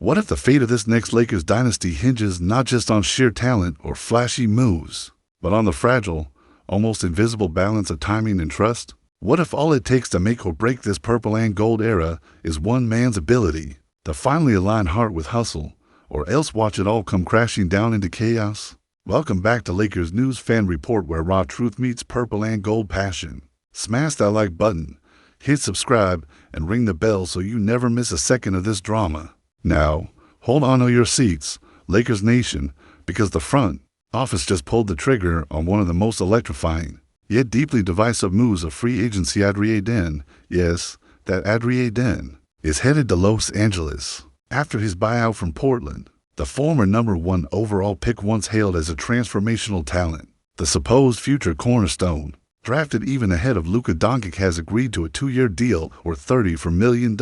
What if the fate of this next Lakers dynasty hinges not just on sheer talent or flashy moves, but on the fragile, almost invisible balance of timing and trust? What if all it takes to make or break this purple and gold era is one man's ability to finally align heart with hustle, or else watch it all come crashing down into chaos? Welcome back to Lakers News Fan Report, where raw truth meets purple and gold passion. Smash that like button, hit subscribe, and ring the bell so you never miss a second of this drama. Now, hold on to your seats, Lakers Nation, because the front office just pulled the trigger on one of the most electrifying, yet deeply divisive moves of free agency. Adrien Den, yes, that Adrien Den, is headed to Los Angeles. After his buyout from Portland, the former #1 overall pick once hailed as a transformational talent, the supposed future cornerstone, drafted even ahead of Luka Doncic, has agreed to a 2-year deal worth $34 million,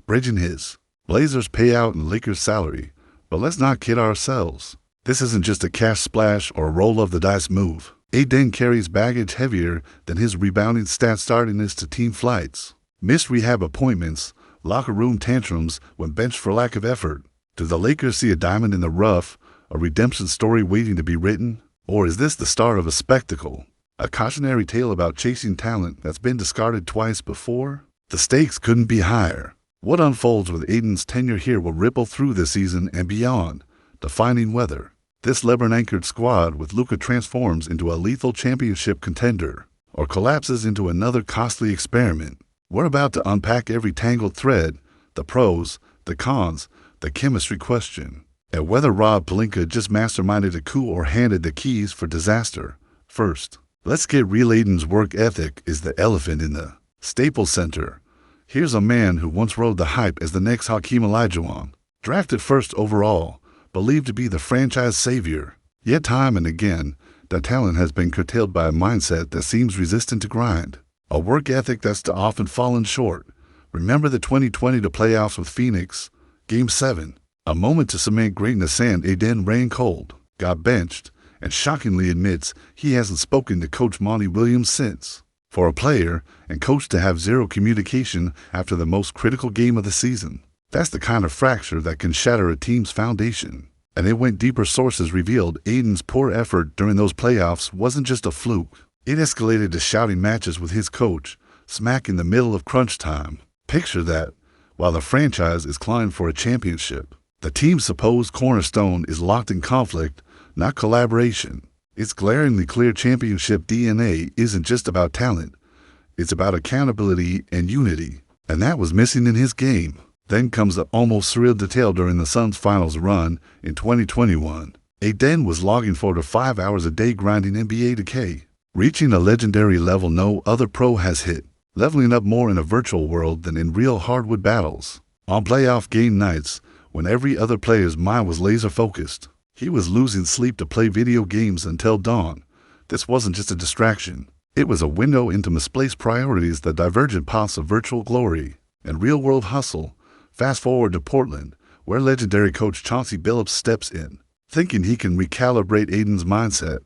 bridging his Blazers payout and Lakers salary. But let's not kid ourselves. This isn't just a cash splash or a roll of the dice move. Den carries baggage heavier than his rebounding stats, starting this to team flights, missed rehab appointments, locker room tantrums when benched for lack of effort. Do the Lakers see a diamond in the rough, a redemption story waiting to be written? Or is this the start of a spectacle, a cautionary tale about chasing talent that's been discarded twice before? The stakes couldn't be higher. What unfolds with Den's tenure here will ripple through this season and beyond, defining whether this LeBron-anchored squad with Luka transforms into a lethal championship contender or collapses into another costly experiment. We're about to unpack every tangled thread, the pros, the cons, the chemistry question, and whether Rob Pelinka just masterminded a coup or handed the keys for disaster. First, let's get real. Den's work ethic is the elephant in the Staples Center. Here's a man who once rode the hype as the next Hakeem Olajuwon, drafted first overall, believed to be the franchise savior. Yet time and again, that talent has been curtailed by a mindset that seems resistant to grind, a work ethic that's often fallen short. Remember the 2020 playoffs with Phoenix, Game 7, a moment to cement greatness, and Den ran cold, got benched, and shockingly admits he hasn't spoken to Coach Monty Williams since. For a player and coach to have zero communication after the most critical game of the season, that's the kind of fracture that can shatter a team's foundation. And it went deeper. Sources revealed Den's poor effort during those playoffs wasn't just a fluke. It escalated to shouting matches with his coach, smack in the middle of crunch time. Picture that, while the franchise is clawing for a championship, the team's supposed cornerstone is locked in conflict, not collaboration. Its glaringly clear championship DNA isn't just about talent, it's about accountability and unity, and that was missing in his game. Then comes the almost surreal detail during the Suns' finals run in 2021. Den was logging 4 to 5 hours a day grinding NBA 2K, reaching a legendary level no other pro has hit, leveling up more in a virtual world than in real hardwood battles. On playoff game nights, when every other player's mind was laser-focused, he was losing sleep to play video games until dawn. This wasn't just a distraction. It was a window into misplaced priorities, the divergent paths of virtual glory and real-world hustle. Fast forward to Portland, where legendary coach Chauncey Billups steps in, thinking he can recalibrate Den's mindset.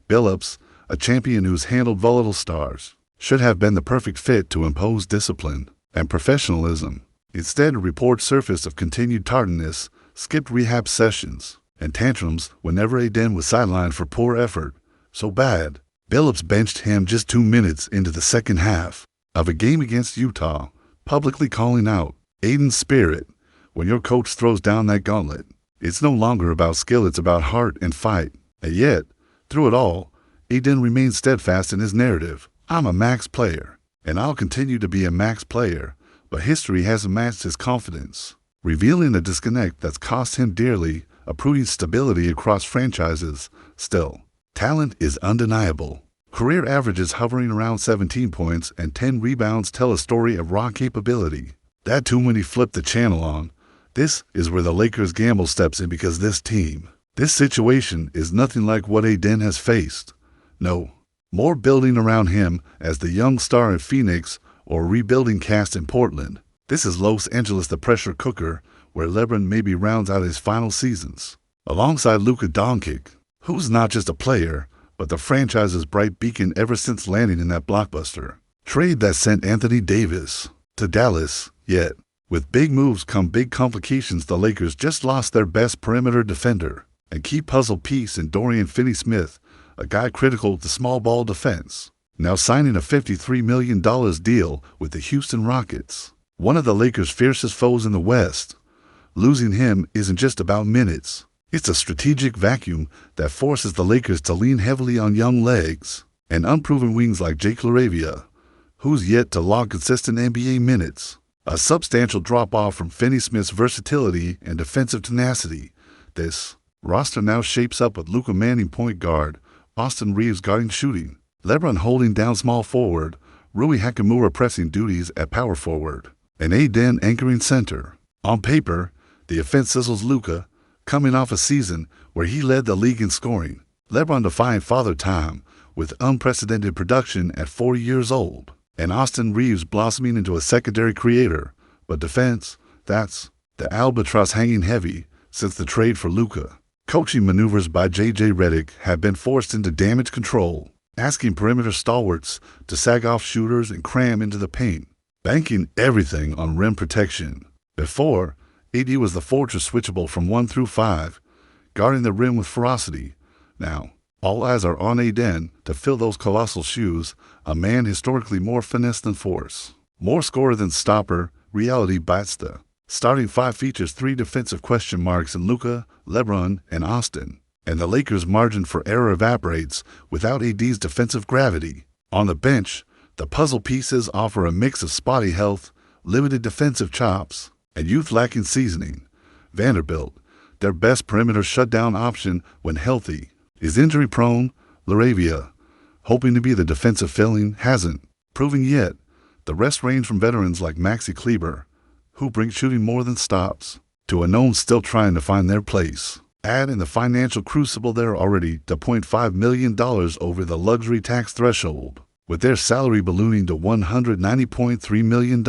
Billups, a champion who's handled volatile stars, should have been the perfect fit to impose discipline and professionalism. Instead, reports surfaced of continued tardiness, skipped rehab sessions, and tantrums whenever Den was sidelined for poor effort. So bad, Billups benched him just 2 minutes into the second half of a game against Utah, publicly calling out Den's spirit. When your coach throws down that gauntlet, it's no longer about skill, it's about heart and fight. And yet, through it all, Den remains steadfast in his narrative. I'm a max player, and I'll continue to be a max player, but history hasn't matched his confidence, revealing a disconnect that's cost him dearly, uprooting stability across franchises. Still, talent is undeniable. Career averages hovering around 17 points and 10 rebounds tell a story of raw capability that too many flip the channel on. This is where the Lakers gamble steps in, because this situation is nothing like what Den has faced. No, more building around him as the young star in Phoenix or rebuilding cast in Portland. This is Los Angeles, the pressure cooker, where LeBron maybe rounds out his final seasons, alongside Luka Doncic, who's not just a player, but the franchise's bright beacon ever since landing in that blockbuster trade that sent Anthony Davis to Dallas. Yet, With big moves come big complications. The Lakers just lost their best perimeter defender and key puzzle piece in Dorian Finney-Smith, a guy critical to small ball defense, now signing a $53 million deal with the Houston Rockets, one of the Lakers' fiercest foes in the West. Losing him isn't just about minutes. It's a strategic vacuum that forces the Lakers to lean heavily on young legs and unproven wings like Jake LaRavia, who's yet to log consistent NBA minutes. A substantial drop-off from Finney-Smith's versatility and defensive tenacity. This roster now shapes up with Luka manning point guard, Austin Reeves guarding shooting, LeBron holding down small forward, Rui Hachimura pressing duties at power forward, and Aden anchoring center. On paper, the offense sizzles Luka, coming off a season where he led the league in scoring. LeBron defying father time with unprecedented production at 40 years old, and Austin Reeves blossoming into a secondary creator. But defense, that's the albatross hanging heavy since the trade for Luka. Coaching maneuvers by J.J. Redick have been forced into damage control, asking perimeter stalwarts to sag off shooters and cram into the paint, banking everything on rim protection. Before, AD was the fortress switchable from 1 through 5, guarding the rim with ferocity. Now, all eyes are on Aden to fill those colossal shoes, a man historically more finesse than force. More scorer than stopper, reality bites the starting five features 3 defensive question marks in Luka, LeBron, and Austin, and the Lakers' margin for error evaporates without AD's defensive gravity. On the bench, the puzzle pieces offer a mix of spotty health, limited defensive chops, and youth lacking seasoning. Vanderbilt, their best perimeter shutdown option when healthy, is injury-prone. LaRavia, hoping to be the defensive filling, hasn't proven yet. The rest range from veterans like Maxi Kleber, who bring shooting more than stops, to unknowns still trying to find their place. Add in the financial crucible they're already to $0.5 million over the luxury tax threshold, with their salary ballooning to $190.3 million.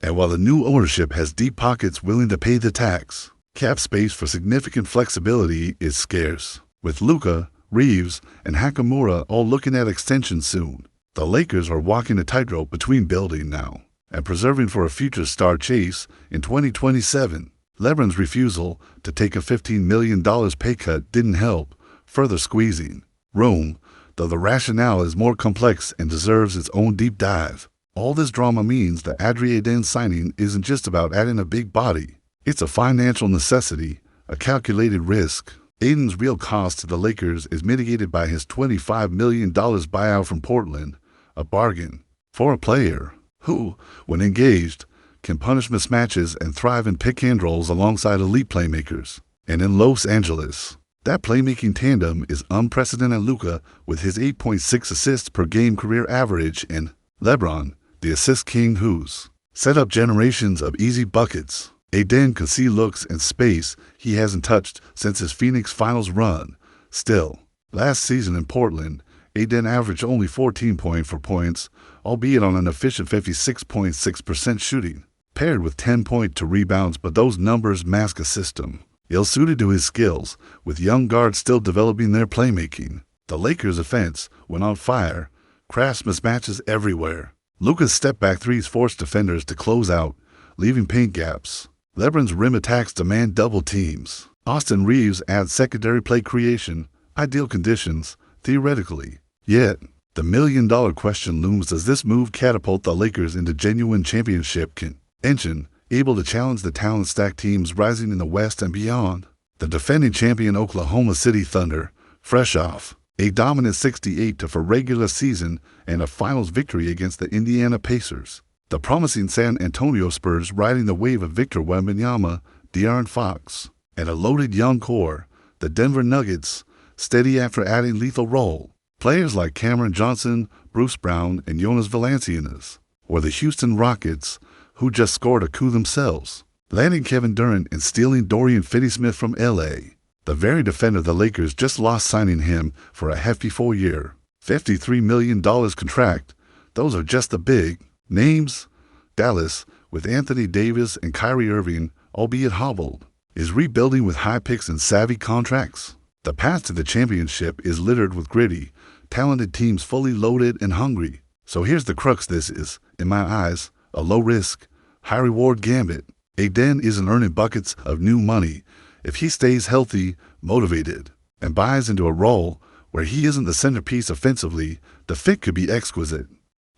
And while the new ownership has deep pockets willing to pay the tax, cap space for significant flexibility is scarce. With Luka, Reeves, and Hachimura all looking at extension soon, the Lakers are walking a tightrope between building now and preserving for a future star chase in 2027. LeBron's refusal to take a $15 million pay cut didn't help, further squeezing room, though the rationale is more complex and deserves its own deep dive. All this drama means that Aden signing isn't just about adding a big body. It's a financial necessity, a calculated risk. Aden's real cost to the Lakers is mitigated by his $25 million buyout from Portland, a bargain for a player who, when engaged, can punish mismatches and thrive in pick-and-rolls alongside elite playmakers. And in Los Angeles, that playmaking tandem is unprecedented. Luka, with his 8.6 assists per game career average, and LeBron, the assist king who's set up generations of easy buckets. Aden can see looks and space he hasn't touched since his Phoenix Finals run. Still, last season in Portland, Aden averaged only 14.4 points, albeit on an efficient 56.6% shooting, paired with 10.2 rebounds, but those numbers mask a system ill-suited to his skills, with young guards still developing their playmaking. The Lakers' offense, when on fire, crafts mismatches everywhere. Luka's step-back threes force defenders to close out, leaving paint gaps. LeBron's rim attacks demand double teams. Austin Reeves adds secondary play creation, ideal conditions, theoretically. Yet, the million-dollar question looms: does this move catapult the Lakers into genuine championship contention, able to challenge the talent-stacked teams rising in the West and beyond? The defending champion Oklahoma City Thunder, fresh off a dominant 68-4 regular season and a finals victory against the Indiana Pacers. The promising San Antonio Spurs riding the wave of Victor Wembanyama, De'Aaron Fox, and a loaded young core. The Denver Nuggets, steady after adding lethal role players like Cameron Johnson, Bruce Brown, and Jonas Valanciunas. Or the Houston Rockets, who just scored a coup themselves, landing Kevin Durant and stealing Dorian Finney-Smith from L.A. The very defender the Lakers just lost, signing him for a hefty 4-year, $53 million contract. Those are just the big names. Dallas, with Anthony Davis and Kyrie Irving, albeit hobbled, is rebuilding with high picks and savvy contracts. The path to the championship is littered with gritty, talented teams fully loaded and hungry. So here's the crux: this is, in my eyes, a low-risk, high-reward gambit. Aden isn't earning buckets of new money if he stays healthy, motivated, and buys into a role where he isn't the centerpiece offensively. The fit could be exquisite.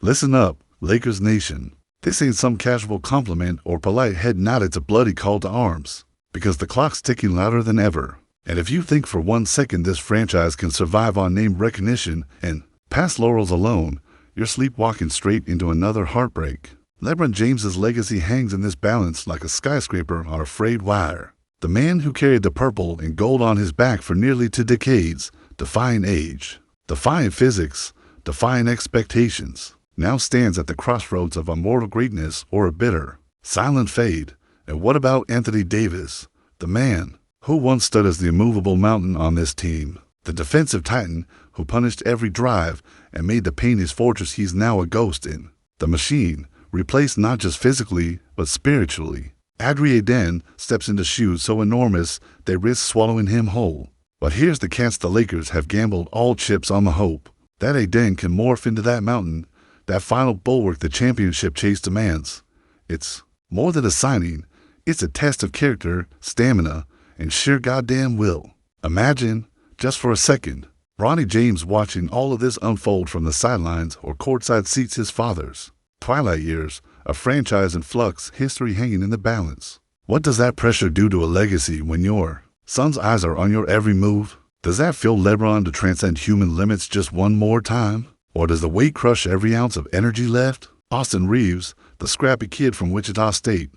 Listen up, Lakers Nation. This ain't some casual compliment or polite head nod, it's a bloody call to arms, because the clock's ticking louder than ever. And if you think for 1 second this franchise can survive on name recognition and past laurels alone, you're sleepwalking straight into another heartbreak. LeBron James's legacy hangs in this balance like a skyscraper on a frayed wire. The man who carried the purple and gold on his back for nearly 2 decades, defying age, defying physics, defying expectations, now stands at the crossroads of immortal greatness or a bitter, silent fade. And what about Anthony Davis, the man who once stood as the immovable mountain on this team, the defensive titan who punished every drive and made the paint his fortress? He's now a ghost in the machine, replaced not just physically but spiritually. Aden steps into shoes so enormous they risk swallowing him whole. But here's the catch: the Lakers have gambled all chips on the hope that Aden can morph into that mountain, that final bulwark the championship chase demands. It's more than a signing, it's a test of character, stamina, and sheer goddamn will. Imagine, just for a second, Bronny James watching all of this unfold from the sidelines or courtside seats, his father's twilight years, a franchise in flux, history hanging in the balance. What does that pressure do to a legacy when your son's eyes are on your every move? Does that fuel LeBron to transcend human limits just one more time? Or does the weight crush every ounce of energy left? Austin Reeves, the scrappy kid from Wichita State,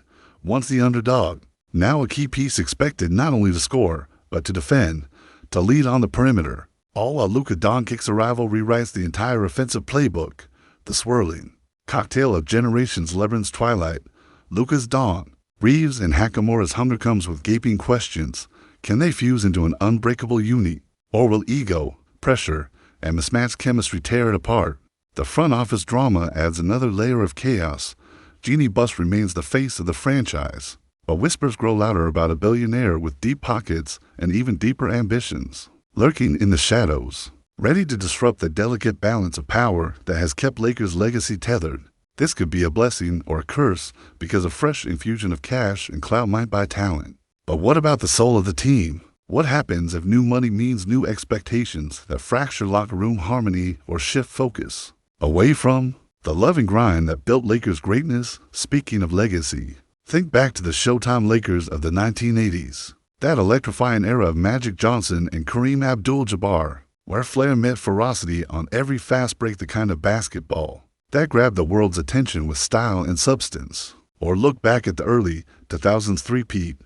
once the underdog, now a key piece expected not only to score, but to defend, to lead on the perimeter, all while Luka Doncic's arrival rewrites the entire offensive playbook. The swirling cocktail of generations, LeBron's twilight, Luka's dawn, Reeves and Hachimura's hunger comes with gaping questions. Can they fuse into an unbreakable unit? Or will ego, pressure, and mismatched chemistry tear it apart? The front office drama adds another layer of chaos. Jeannie Buss remains the face of the franchise, but whispers grow louder about a billionaire with deep pockets and even deeper ambitions, lurking in the shadows, ready to disrupt the delicate balance of power that has kept Lakers' legacy tethered. This could be a blessing or a curse, because a fresh infusion of cash and clout might buy talent. But what about the soul of the team? What happens if new money means new expectations that fracture locker room harmony or shift focus away from the love and grind that built Lakers' greatness? Speaking of legacy, think back to the Showtime Lakers of the 1980s, that electrifying era of Magic Johnson and Kareem Abdul-Jabbar, where flair met ferocity on every fast break, the kind of basketball that grabbed the world's attention with style and substance. Or look back at the early 2000s three-peat,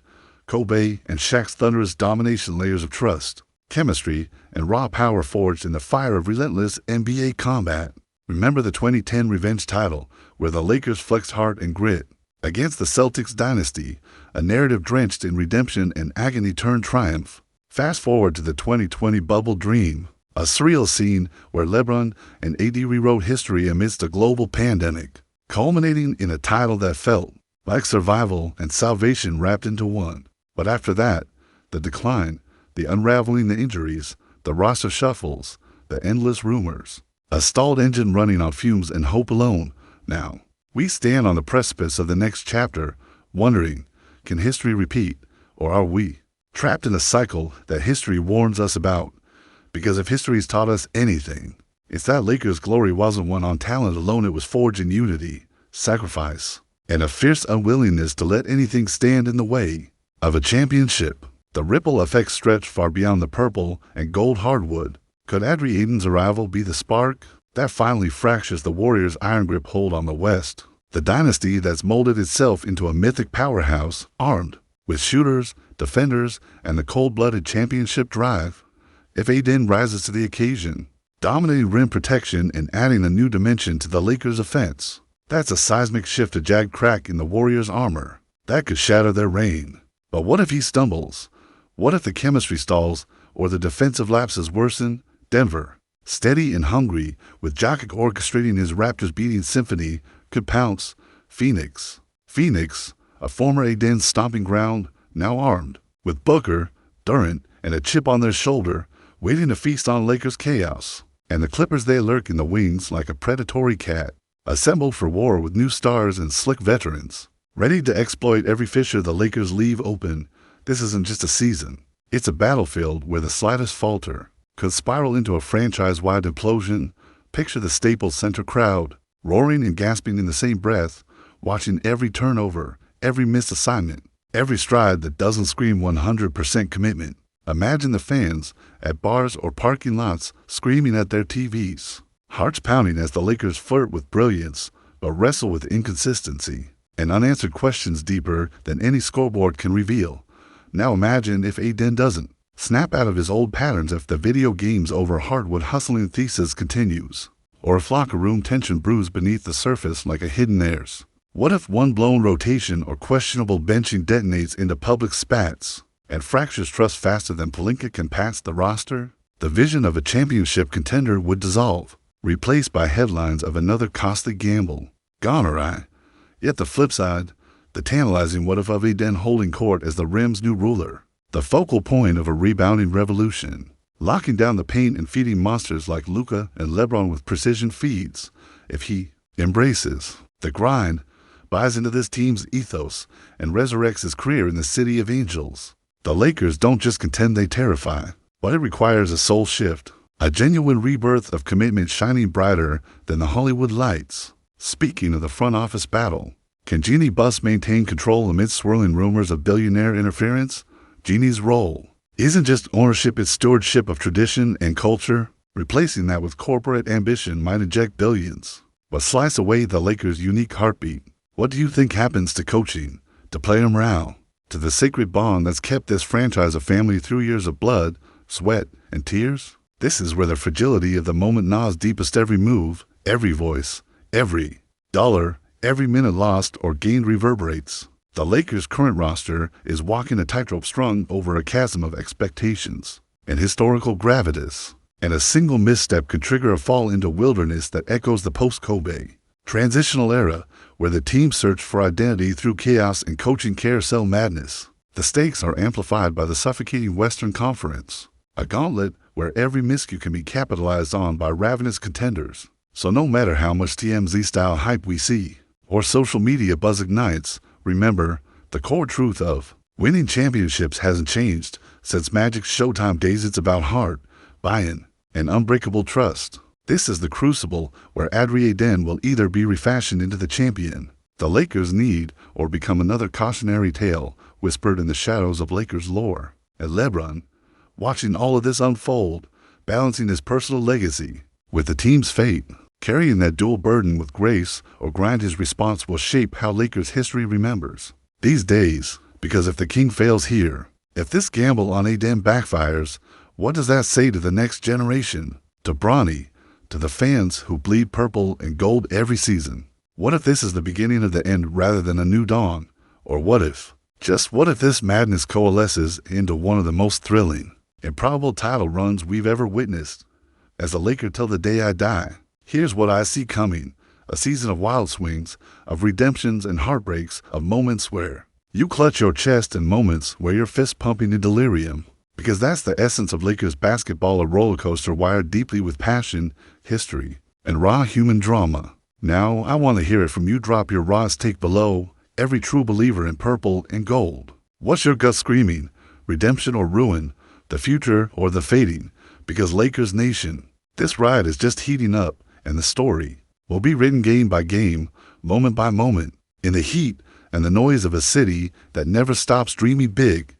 Kobe and Shaq's thunderous domination, layers of trust, chemistry, and raw power forged in the fire of relentless NBA combat. Remember the 2010 revenge title, where the Lakers flexed heart and grit against the Celtics dynasty, a narrative drenched in redemption and agony turned triumph. Fast forward to the 2020 bubble dream, a surreal scene where LeBron and AD rewrote history amidst a global pandemic, culminating in a title that felt like survival and salvation wrapped into one. But after that, the decline, the unraveling, the injuries, the roster shuffles, the endless rumors, a stalled engine running on fumes and hope alone. Now, we stand on the precipice of the next chapter, wondering, can history repeat, or are we trapped in a cycle that history warns us about? Because if history's taught us anything, it's that Lakers' glory wasn't won on talent alone. It was forged in unity, sacrifice, and a fierce unwillingness to let anything stand in the way of a championship. The ripple effects stretch far beyond the purple and gold hardwood. Could Aden's arrival be the spark that finally fractures the Warriors' iron grip hold on the West? The dynasty that's molded itself into a mythic powerhouse, armed with shooters, defenders, and the cold-blooded championship drive. If Aden rises to the occasion, dominating rim protection and adding a new dimension to the Lakers' offense, that's a seismic shift, a jagged crack in the Warriors' armor that could shatter their reign. But what if he stumbles? What if the chemistry stalls or the defensive lapses worsen? Denver, steady and hungry, with Jokic orchestrating his Raptors-beating symphony, could pounce. Phoenix, a former Aden stomping ground, now armed with Booker, Durant, and a chip on their shoulder, waiting to feast on Lakers' chaos. And the Clippers, they lurk in the wings like a predatory cat, assembled for war with new stars and slick veterans, ready to exploit every fissure the Lakers leave open. This isn't just a season. It's a battlefield where the slightest falter could spiral into a franchise-wide implosion. Picture the Staples Center crowd, roaring and gasping in the same breath, watching every turnover, every missed assignment, every stride that doesn't scream 100% commitment. Imagine the fans at bars or parking lots screaming at their TVs, hearts pounding as the Lakers flirt with brilliance but wrestle with inconsistency and unanswered questions deeper than any scoreboard can reveal. Now imagine if Aden doesn't snap out of his old patterns, if the video games over hardwood hustling thesis continues, or if locker room tension brews beneath the surface like a hidden airs. What if one blown rotation or questionable benching detonates into public spats and fractures trust faster than Pelinka can pass the roster? The vision of a championship contender would dissolve, replaced by headlines of another costly gamble gone awry. Yet the flip side, the tantalizing what if of Aden holding court as the rim's new ruler, the focal point of a rebounding revolution, locking down the paint and feeding monsters like Luka and LeBron with precision feeds. If he embraces the grind, buys into this team's ethos, and resurrects his career in the City of Angels, the Lakers don't just contend, they terrify. But it requires a soul shift, a genuine rebirth of commitment shining brighter than the Hollywood lights. Speaking of the front office battle, can Jeanie Buss maintain control amid swirling rumors of billionaire interference? Jeanie's role isn't just ownership, it's stewardship of tradition and culture. Replacing that with corporate ambition might inject billions, but slice away the Lakers' unique heartbeat. What do you think happens to coaching, to player morale, to the sacred bond that's kept this franchise a family through years of blood, sweat, and tears? This is where the fragility of the moment gnaws deepest. Every move, every voice, every dollar, every minute lost or gained reverberates. The Lakers' current roster is walking a tightrope strung over a chasm of expectations and historical gravitas, and a single misstep could trigger a fall into wilderness that echoes the post-Kobe transitional era, where the team searched for identity through chaos and coaching carousel madness. The stakes are amplified by the suffocating Western Conference, a gauntlet where every miscue can be capitalized on by ravenous contenders. So no matter how much TMZ-style hype we see, or social media buzz ignites, remember, the core truth of winning championships hasn't changed since Magic's Showtime days. It's about heart, buy-in, and unbreakable trust. This is the crucible where Adrien Aden will either be refashioned into the champion the Lakers need or become another cautionary tale whispered in the shadows of Lakers lore. And LeBron, watching all of this unfold, balancing his personal legacy with the team's fate, carrying that dual burden with grace or grind, his response will shape how Lakers history remembers these days. Because if the king fails here, if this gamble on Aden backfires, what does that say to the next generation, to Bronny, to the fans who bleed purple and gold every season? What if this is the beginning of the end rather than a new dawn? Or what if, just what if this madness coalesces into one of the most thrilling, improbable title runs we've ever witnessed? As a Laker till the day I die, here's what I see coming: a season of wild swings, of redemptions and heartbreaks, of moments where you clutch your chest and moments where your fist pumping in delirium. Because that's the essence of Lakers basketball, a roller coaster wired deeply with passion, history, and raw human drama. Now, I want to hear it from you. Drop your rawest take below. Every true believer in purple and gold, what's your gut screaming? Redemption or ruin? The future or the fading? Because Lakers Nation, this ride is just heating up, and the story will be written game by game, moment by moment, in the heat and the noise of a city that never stops dreaming big.